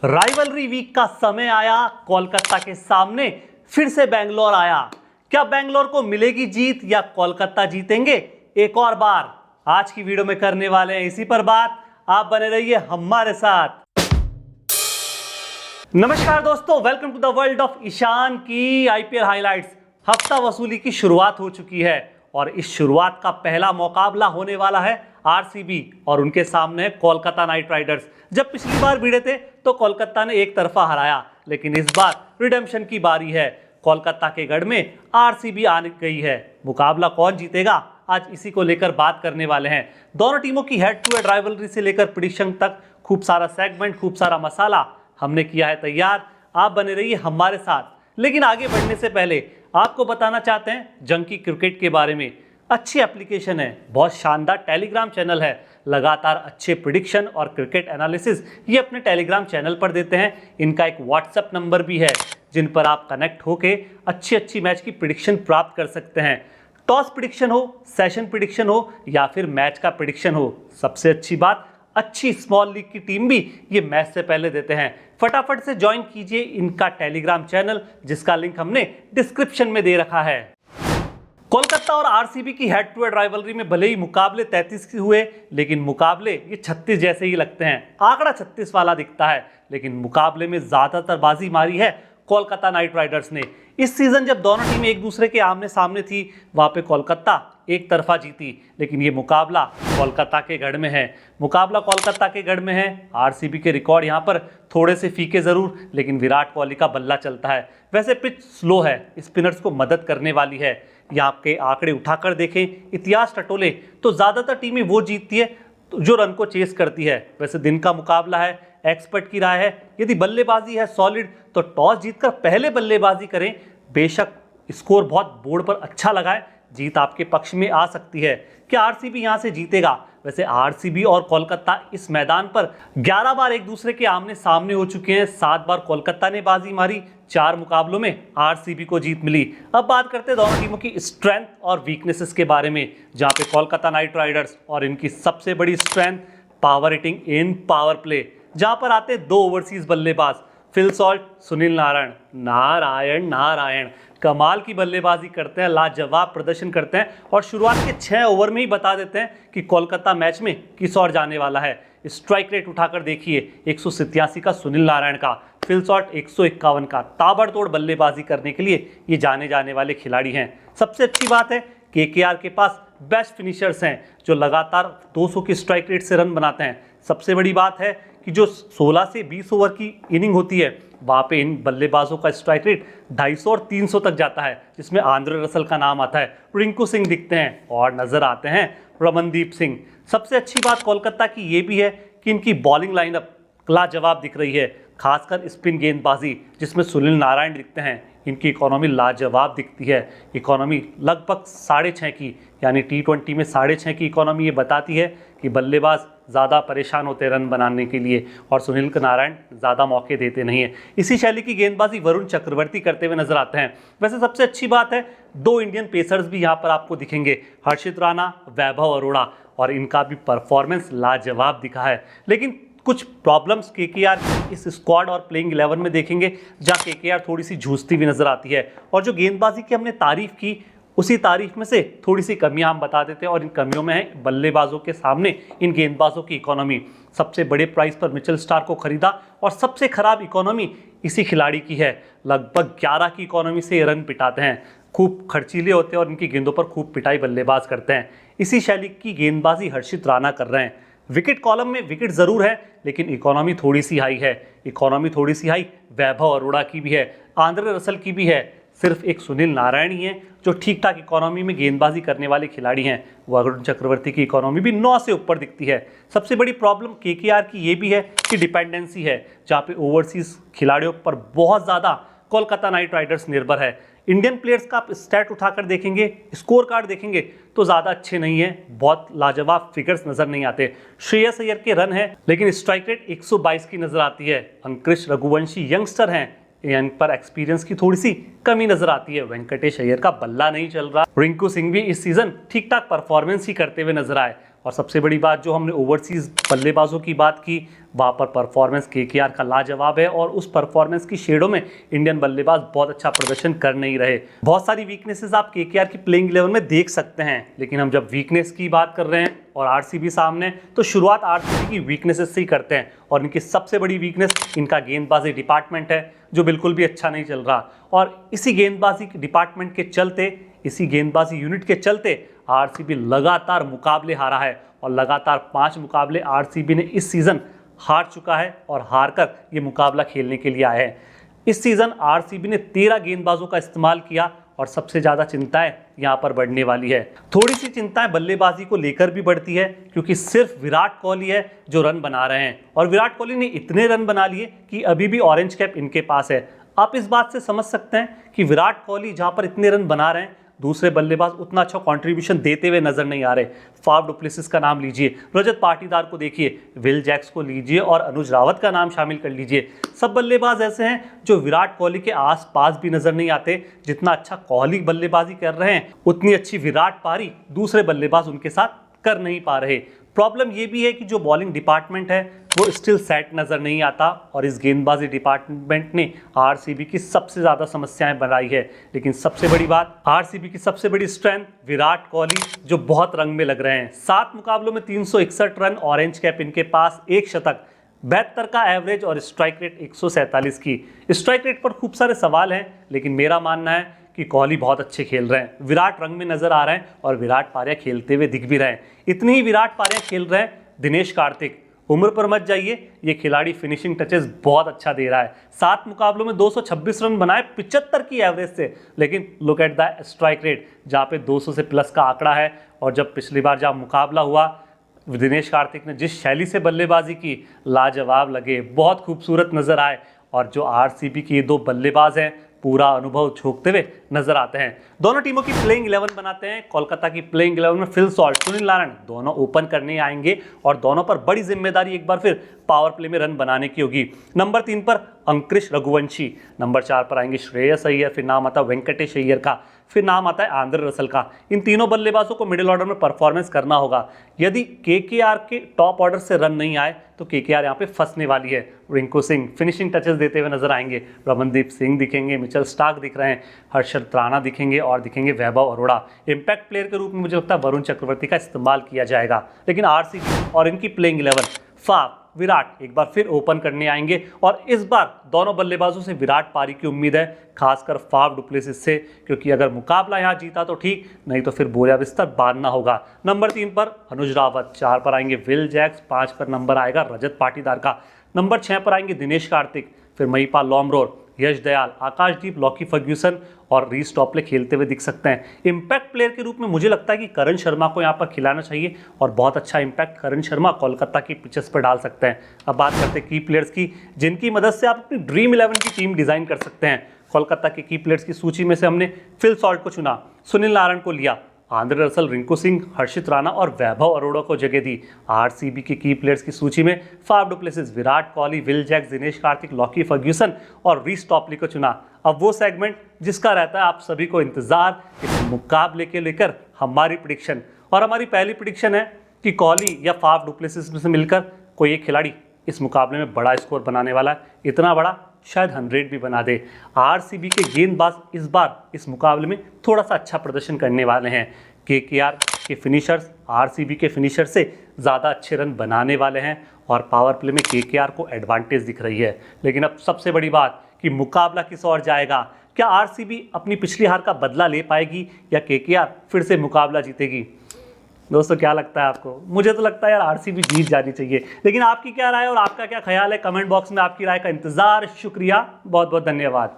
Rivalry week का समय आया, कोलकाता के सामने फिर से बेंगलोर आया। क्या बेंगलोर को मिलेगी जीत या कोलकाता जीतेंगे एक और बार? आज की वीडियो में करने वाले हैं इसी पर बात। आप बने रहिए हमारे साथ। नमस्कार दोस्तों, welcome to the world of Ishan की आईपीएल हाइलाइट्स। हफ्ता वसूली की शुरुआत हो चुकी है और इस शुरुआत का पहला मुकाबला होने वाला है आरसीबी और उनके सामने है कोलकाता नाइट राइडर्स। जब पिछली बार भिड़े थे तो कोलकाता ने एक तरफा हराया, लेकिन इस बार रिडेम्पशन की बारी है। कोलकाता के गढ़ में आरसीबी आने गई है। मुकाबला कौन जीतेगा, आज इसी को लेकर बात करने वाले हैं। दोनों टीमों की हेड टू हेड राइवलरी से लेकर प्रेडिक्शन तक खूब सारा सेगमेंट, खूब सारा मसाला हमने किया है तैयार। आप बने रहिए हमारे साथ। लेकिन आगे बढ़ने से पहले आपको बताना चाहते हैं जंकी क्रिकेट के बारे में। अच्छी एप्लीकेशन है, बहुत शानदार टेलीग्राम चैनल है। लगातार अच्छे प्रिडिक्शन और क्रिकेट एनालिसिस ये अपने टेलीग्राम चैनल पर देते हैं। इनका एक व्हाट्सएप नंबर भी है जिन पर आप कनेक्ट होके अच्छी मैच की प्रिडिक्शन प्राप्त कर सकते हैं। टॉस प्रिडिक्शन हो, सेशन प्रिडिक्शन हो या फिर मैच का प्रिडिक्शन हो, सबसे अच्छी बात अच्छी स्मॉल लीग की टीम भी ये मैच से पहले देते हैं। फटाफट से ज्वाइन कीजिए इनका टेलीग्राम चैनल, जिसका लिंक हमने डिस्क्रिप्शन में दे रखा है। कोलकाता और आरसीबी की हेड टू हेड राइवलरी में भले ही मुकाबले 33 के हुए, लेकिन मुकाबले ये 36 जैसे ही लगते हैं। आंकड़ा 36 वाला दिखता है, लेकिन मुकाबले में ज्यादातर बाजी मारी है कोलकाता नाइट राइडर्स ने। इस सीजन जब दोनों टीमें एक दूसरे के आमने सामने थी, वहां पे कोलकाता एक तरफा जीती, लेकिन ये मुकाबला कोलकाता के गढ़ में है। मुकाबला कोलकाता के गढ़ में है। आरसीबी के रिकॉर्ड यहाँ पर थोड़े से फीके जरूर, लेकिन विराट कोहली का बल्ला चलता है। वैसे पिच स्लो है, स्पिनर्स को मदद करने वाली है। यहाँ के आंकड़े उठाकर देखें, इतिहास टटोले तो ज्यादातर टीमें वो जीतती है जो रन को चेस करती है। वैसे दिन का मुकाबला है, एक्सपर्ट की राय है यदि बल्लेबाजी है सॉलिड तो टॉस जीतकर पहले बल्लेबाजी करें। बेशक स्कोर बहुत बोर्ड पर अच्छा लगाए, जीत आपके पक्ष में आ सकती है। क्या आरसीबी यहां से जीतेगा? वैसे आरसीबी और कोलकाता इस मैदान पर 11 बार एक दूसरे के आमने सामने हो चुके हैं। 7 बार कोलकाता ने बाजी मारी, 4 मुकाबलों में आरसीबी को जीत मिली। अब बात करते हैं दोनों टीमों की स्ट्रेंथ और वीकनेसेस के बारे में, जहां पे कोलकाता नाइट राइडर्स और इनकी सबसे बड़ी स्ट्रेंथ पावर हिटिंग इन पावर प्ले, जहां पर आते हैं 2 ओवरसीज बल्लेबाज फिल सॉल्ट, सुनील नारायण। नारायण कमाल की बल्लेबाजी करते हैं, लाजवाब प्रदर्शन करते हैं और शुरुआत के 6 ओवर में ही बता देते हैं कि कोलकाता मैच में किस ओर जाने वाला है। स्ट्राइक रेट उठाकर देखिए, 187 का सुनील नारायण का, फिल सॉल्ट 151 का। ताबड़तोड़ बल्लेबाजी करने के लिए ये जाने वाले खिलाड़ी हैं। सबसे अच्छी बात है केकेआर के पास बेस्ट फिनिशर्स हैं जो लगातार 200 की स्ट्राइक रेट से रन बनाते हैं। सबसे बड़ी बात है कि जो 16 से 20 ओवर की इनिंग होती है, वहाँ पे इन बल्लेबाजों का स्ट्राइक रेट 250 और 300 तक जाता है, जिसमें आंद्रे रसल का नाम आता है, रिंकू सिंह दिखते हैं और नजर आते हैं रमनदीप सिंह। सबसे अच्छी बात कोलकाता की ये भी है कि इनकी बॉलिंग लाइनअप लाजवाब दिख रही है, खासकर स्पिन गेंदबाजी जिसमें सुनील नारायण दिखते हैं। इनकी इकोनॉमी लाजवाब दिखती है। इकोनॉमी लगभग 6.5 की, यानी T20 में 6.5 की इकोनॉमी ये बताती है कि बल्लेबाज ज़्यादा परेशान होते रन बनाने के लिए और सुनील नारायण ज़्यादा मौके देते नहीं है। इसी शैली की गेंदबाजी वरुण चक्रवर्ती करते हुए नजर आते हैं। वैसे सबसे अच्छी बात है 2 इंडियन पेसर्स भी यहाँ पर आपको दिखेंगे, हर्षित राणा, वैभव अरोड़ा, और इनका भी परफॉर्मेंस लाजवाब दिखा है। लेकिन कुछ प्रॉब्लम्स केकेआर इस स्क्वाड और प्लेइंग 11 में देखेंगे, जहां केकेआर थोड़ी सी झूठती हुई नजर आती है। और जो गेंदबाजी की हमने तारीफ की, उसी तारीफ में से थोड़ी सी कमियां हम बता देते हैं, और इन कमियों में है बल्लेबाजों के सामने इन गेंदबाजों की इकोनॉमी। सबसे बड़े प्राइस पर मिचेल स्टार्क को खरीदा और सबसे खराब इकोनॉमी इसी खिलाड़ी की है। लगभग 11 की इकोनॉमी से रन पिटाते हैं, खूब खर्चीले होते हैं और इनकी गेंदों पर खूब पिटाई बल्लेबाज करते हैं। इसी शैली की गेंदबाजी हर्षित राणा कर रहे हैं। विकेट कॉलम में विकेट जरूर है, लेकिन इकोनॉमी थोड़ी सी हाई है। इकोनॉमी थोड़ी सी हाई वैभव अरोड़ा की भी है, आंद्रे रसल की भी है। सिर्फ एक सुनील नारायण ही है जो ठीक ठाक इकोनॉमी में गेंदबाजी करने वाले खिलाड़ी हैं। वरुण चक्रवर्ती की इकोनॉमी भी 9 से ऊपर दिखती है। सबसे बड़ी प्रॉब्लम केकेआर की ये भी है कि डिपेंडेंसी है, जहाँ पे ओवरसीज खिलाड़ियों पर बहुत ज़्यादा कोलकाता नाइट राइडर्स निर्भर है। इंडियन प्लेयर्स का आप स्टैट उठाकर देखेंगे, स्कोर कार्ड देखेंगे तो ज़्यादा अच्छे नहीं है, बहुत लाजवाब फिगर्स नजर नहीं आते। श्रेयस अय्यर के रन है, लेकिन स्ट्राइक रेट 122 की नजर आती है। अंकुरिश रघुवंशी यंगस्टर हैं, इन पर एक्सपीरियंस की थोड़ी सी कमी नजर आती है। वेंकटेश अय्यर का बल्ला नहीं चल रहा। रिंकू सिंह भी इस सीजन ठीक ठाक परफॉर्मेंस ही करते हुए नजर आए और सबसे बड़ी बात, जो हमने ओवरसीज बल्लेबाजों की बात की, वहाँ पर परफॉर्मेंस केकेआर का लाजवाब है और उस परफॉर्मेंस की शेडों में इंडियन बल्लेबाज बहुत अच्छा प्रदर्शन कर नहीं रहे। बहुत सारी वीकनेसेस आप केकेआर की प्लेइंग 11 में देख सकते हैं, लेकिन हम जब वीकनेस की बात कर रहे हैं और आरसीबी सामने, तो शुरुआत आरसीबी की वीकनेसेस से ही करते हैं। और इनकी सबसे बड़ी वीकनेस इनका गेंदबाजी डिपार्टमेंट है, जो बिल्कुल भी अच्छा नहीं चल रहा। और इसी गेंदबाजी डिपार्टमेंट के चलते, इसी गेंदबाजी यूनिट के चलते आरसीबी लगातार मुकाबले हारा है और लगातार 5 मुकाबले आरसीबी ने इस सीज़न हार चुका है और हारकर ये मुकाबला खेलने के लिए आए हैं। इस सीज़न आरसीबी ने 13 गेंदबाजों का इस्तेमाल किया और सबसे ज़्यादा चिंताएं यहाँ पर बढ़ने वाली है। थोड़ी सी चिंताएं बल्लेबाजी को लेकर भी बढ़ती है, क्योंकि सिर्फ विराट कोहली है जो रन बना रहे हैं और विराट कोहली ने इतने रन बना लिए कि अभी भी ऑरेंज कैप इनके पास है। आप इस बात से समझ सकते हैं कि विराट कोहली जहाँ पर इतने रन बना रहे हैं, दूसरे बल्लेबाज उतना अच्छा कंट्रीब्यूशन देते हुए नजर नहीं आ रहे। फाफ डुप्लेसिस का नाम लीजिए, रजत पाटीदार को देखिए, विल जैक्स को लीजिए और अनुज रावत का नाम शामिल कर लीजिए। सब बल्लेबाज ऐसे हैं जो विराट कोहली के आसपास भी नजर नहीं आते। जितना अच्छा कोहली बल्लेबाजी कर रहे हैं, उतनी अच्छी विराट पारी दूसरे बल्लेबाज उनके साथ कर नहीं पा रहे। प्रॉब्लम ये भी है कि जो बॉलिंग डिपार्टमेंट है वो स्टिल सेट नज़र नहीं आता और इस गेंदबाजी डिपार्टमेंट ने आरसीबी की सबसे ज़्यादा समस्याएं बनाई है। लेकिन सबसे बड़ी बात, आरसीबी की सबसे बड़ी स्ट्रेंथ विराट कोहली, जो बहुत रंग में लग रहे हैं। 7 मुकाबलों में 361 रन, ऑरेंज कैप इनके पास, 1 शतक, 72 का एवरेज और स्ट्राइक रेट 147 की। स्ट्राइक रेट पर खूब सारे सवाल हैं, लेकिन मेरा मानना है कि कोहली बहुत अच्छे खेल रहे हैं, विराट रंग में नजर आ रहे हैं और विराट पारिया खेलते हुए दिख भी रहे हैं। इतनी ही विराट पारिया खेल रहे हैं दिनेश कार्तिक। उम्र पर मत जाइए, ये खिलाड़ी फिनिशिंग टचेस बहुत अच्छा दे रहा है। 7 मुकाबलों में 226 रन बनाए 75 की एवरेज से, लेकिन look at the strike rate, जहाँ पे 200 से प्लस का आंकड़ा है। और जब पिछली बार जब मुकाबला हुआ, दिनेश कार्तिक ने जिस शैली से बल्लेबाजी की, लाजवाब लगे, बहुत खूबसूरत नजर आए। और जो आरसीबी के ये 2 बल्लेबाज हैं, पूरा अनुभव झोंकते हुए नजर आते हैं। दोनों टीमों की प्लेइंग 11 बनाते हैं। कोलकाता की प्लेइंग 11 में फिल सॉल्ट, सुनील नारायण दोनों ओपन करने आएंगे और दोनों पर बड़ी जिम्मेदारी एक बार फिर पावर प्ले में रन बनाने की होगी। नंबर 3 पर अंकृश रघुवंशी, नंबर 4 पर आएंगे श्रेयस अय्यर, फिर नाम आता है वेंकटेश अय्यर का, फिर नाम आता है आंद्रे रसल का। इन तीनों बल्लेबाजों को मिडिल ऑर्डर में परफॉर्मेंस करना होगा। यदि केकेआर के टॉप ऑर्डर से रन नहीं आए तो केकेआर यहाँ पे फंसने वाली है। रिंकू सिंह फिनिशिंग टचेस देते हुए नजर आएंगे, रमनदीप सिंह दिखेंगे, मिचेल स्टार्क दिख रहे हैं, हर्षद राणा दिखेंगे और दिखेंगे वैभव अरोड़ा। इंपैक्ट प्लेयर के रूप में मुझे लगता है वरुण चक्रवर्ती का इस्तेमाल किया जाएगा। लेकिन आरसीबी और इनकी प्लेइंग 11, फाफ, विराट एक बार फिर ओपन करने आएंगे और इस बार दोनों बल्लेबाजों से विराट पारी की उम्मीद है, खासकर फाफ डुप्लेसिस से, क्योंकि अगर मुकाबला यहां जीता तो ठीक, नहीं तो फिर बोरिया बिस्तर बांधना होगा। नंबर 3 पर अनुज रावत, 4 पर आएंगे विल जैक्स, 5 पर नंबर आएगा रजत पाटीदार का, नंबर 6 पर आएंगे दिनेश कार्तिक, फिर महिपाल लॉमरोर, यश दयाल, आकाशदीप, लॉकी फर्ग्यूसन और रीस टॉपले खेलते हुए दिख सकते हैं। इंपैक्ट प्लेयर के रूप में मुझे लगता है कि करण शर्मा को यहाँ पर खिलाना चाहिए और बहुत अच्छा इंपैक्ट करण शर्मा कोलकाता की पिचेस पर डाल सकते हैं। अब बात करते हैं की प्लेयर्स की, जिनकी मदद से आप अपनी ड्रीम 11 की टीम डिजाइन कर सकते हैं। कोलकाता के की प्लेयर्स की सूची में से हमने फिल सॉल्ट को चुना, सुनील नारायण को लिया, आंद्रे रसल, रिंकू सिंह, हर्षित राणा और वैभव अरोड़ा को जगह दी। आरसीबी के की प्लेयर्स की सूची में Faf du Plessis, Virat Kohli, Will Jacks, Dinesh Karthik, Lockie Ferguson और रीस टॉपली को चुना। अब वो सेगमेंट जिसका रहता है आप सभी को इंतजार, इस मुकाबले के लेकर हमारी प्रेडिक्शन। और हमारी पहली प्रेडिक्शन है कि कोहली या फाफ डुप्लेसिस में से मिलकर कोई एक खिलाड़ी इस मुकाबले में बड़ा स्कोर बनाने वाला है, इतना बड़ा शायद 100 भी बना दे। आरसीबी के गेंदबाज इस बार इस मुकाबले में थोड़ा सा अच्छा प्रदर्शन करने वाले हैं। केकेआर के फिनिशर्स आरसीबी के फिनिशर से ज़्यादा अच्छे रन बनाने वाले हैं और पावर प्ले में केकेआर को एडवांटेज दिख रही है। लेकिन अब सबसे बड़ी बात कि मुकाबला किस ओर जाएगा, क्या आरसीबी अपनी पिछली हार का बदला ले पाएगी या केकेआर फिर से मुकाबला जीतेगी? दोस्तों क्या लगता है आपको? मुझे तो लगता है यार आरसीबी जीत जानी चाहिए, लेकिन आपकी क्या राय और आपका क्या ख्याल है? कमेंट बॉक्स में आपकी राय का इंतजार। शुक्रिया, बहुत बहुत धन्यवाद।